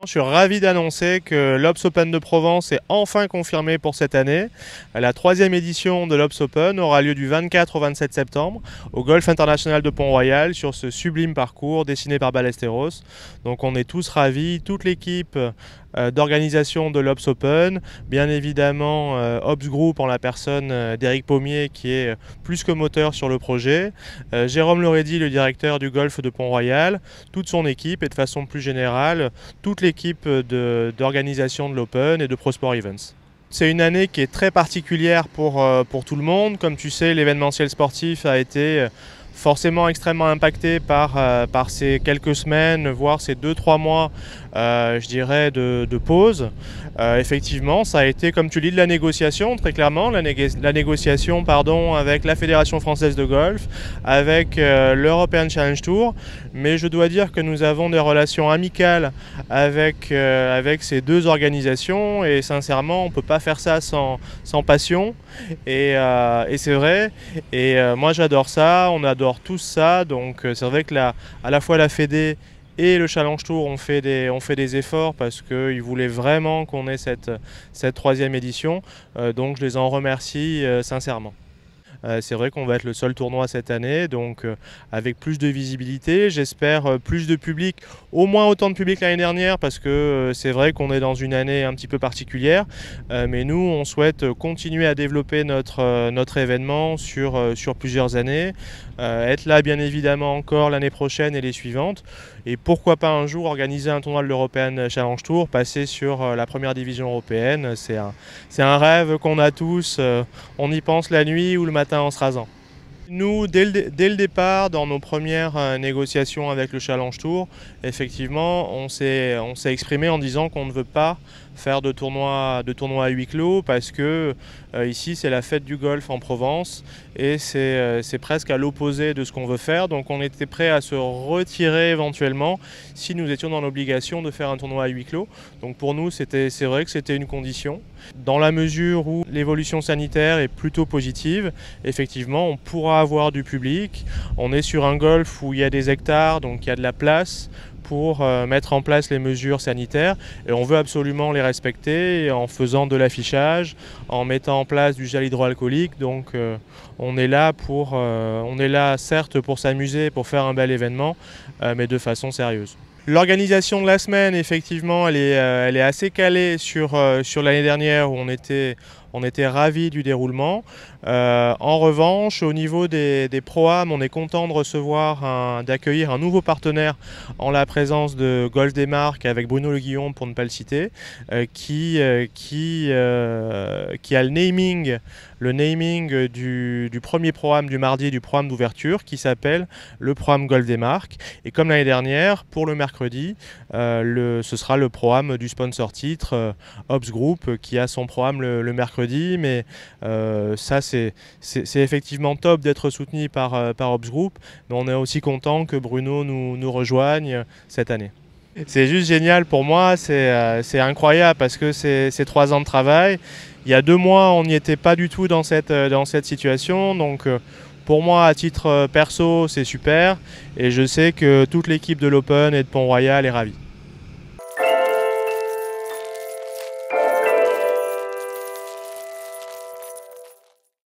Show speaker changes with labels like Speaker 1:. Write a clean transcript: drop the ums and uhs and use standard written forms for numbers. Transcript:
Speaker 1: Je suis ravi d'annoncer que l'Obs Open de Provence est enfin confirmé pour cette année. La troisième édition de l'Obs Open aura lieu du 24 au 27 septembre au Golf International de Pont-Royal sur ce sublime parcours dessiné par Ballesteros. Donc on est tous ravis, toute l'équipe d'organisation de l'Obs Open, bien évidemment Obs Group en la personne d'Éric Pommier qui est plus que moteur sur le projet, Jérôme Lorédy, le directeur du Golf de Pont-Royal, toute son équipe et de façon plus générale toute l'équipe d'organisation de l'Open et de ProSport Events. C'est une année qui est très particulière pour tout le monde. Comme tu sais, l'événementiel sportif a été forcément extrêmement impacté par ces quelques semaines, voire ces 2-3 mois, je dirais, de pause. Effectivement, ça a été, comme tu dis, de la négociation, très clairement, la négociation avec la Fédération française de golf, avec l'European Challenge Tour, mais je dois dire que nous avons des relations amicales avec ces deux organisations et sincèrement, on ne peut pas faire ça sans passion et c'est vrai. Et moi j'adore ça, on adore tous ça, donc c'est vrai que à la fois la Fédé et le Challenge Tour ont fait des efforts parce qu'ils voulaient vraiment qu'on ait cette troisième édition, donc je les en remercie sincèrement. C'est vrai qu'on va être le seul tournoi cette année, donc avec plus de visibilité, j'espère plus de public, au moins autant de public l'année dernière, parce que c'est vrai qu'on est dans une année un petit peu particulière, mais nous on souhaite continuer à développer notre événement sur plusieurs années, être là bien évidemment encore l'année prochaine et les suivantes, et pourquoi pas un jour organiser un tournoi de l'European Challenge Tour, passer sur la première division européenne, c'est un rêve qu'on a tous, on y pense la nuit ou le matin en se rasant. Nous, dès le départ, dans nos premières négociations avec le Challenge Tour, effectivement, on s'est exprimé en disant qu'on ne veut pas faire de tournoi à huis clos parce que ici c'est la fête du golf en Provence et c'est presque à l'opposé de ce qu'on veut faire. Donc on était prêt à se retirer éventuellement si nous étions dans l'obligation de faire un tournoi à huis clos. Donc pour nous c'est vrai que c'était une condition. Dans la mesure où l'évolution sanitaire est plutôt positive, effectivement on pourra avoir du public. On est sur un golf où il y a des hectares, donc il y a de la place pour mettre en place les mesures sanitaires et on veut absolument les respecter en faisant de l'affichage, en mettant en place du gel hydroalcoolique. Donc on est là certes pour s'amuser, pour faire un bel événement, mais de façon sérieuse. L'organisation de la semaine, effectivement, elle est assez calée sur l'année dernière où on était ravis du déroulement. En revanche, au niveau des Pro-Am, on est content d'accueillir un nouveau partenaire en la présence de Golf des Marques avec Bruno Le Guillon, pour ne pas le citer, qui a le naming du premier Pro-Am du mardi, du Pro-Am d'ouverture, qui s'appelle le Pro-Am Golf des Marques. Et comme l'année dernière, pour le mercredi, ce sera le Pro-Am du sponsor titre Obs Group, qui a son Pro-Am le mercredi, mais ça c'est effectivement top d'être soutenu par Obs Group, mais on est aussi content que Bruno nous rejoigne cette année. C'est juste génial pour moi, c'est incroyable parce que c'est 3 ans de travail. Il y a 2 mois, on n'y était pas du tout dans cette situation, donc pour moi, à titre perso, c'est super et je sais que toute l'équipe de l'Open et de Pont-Royal est ravie.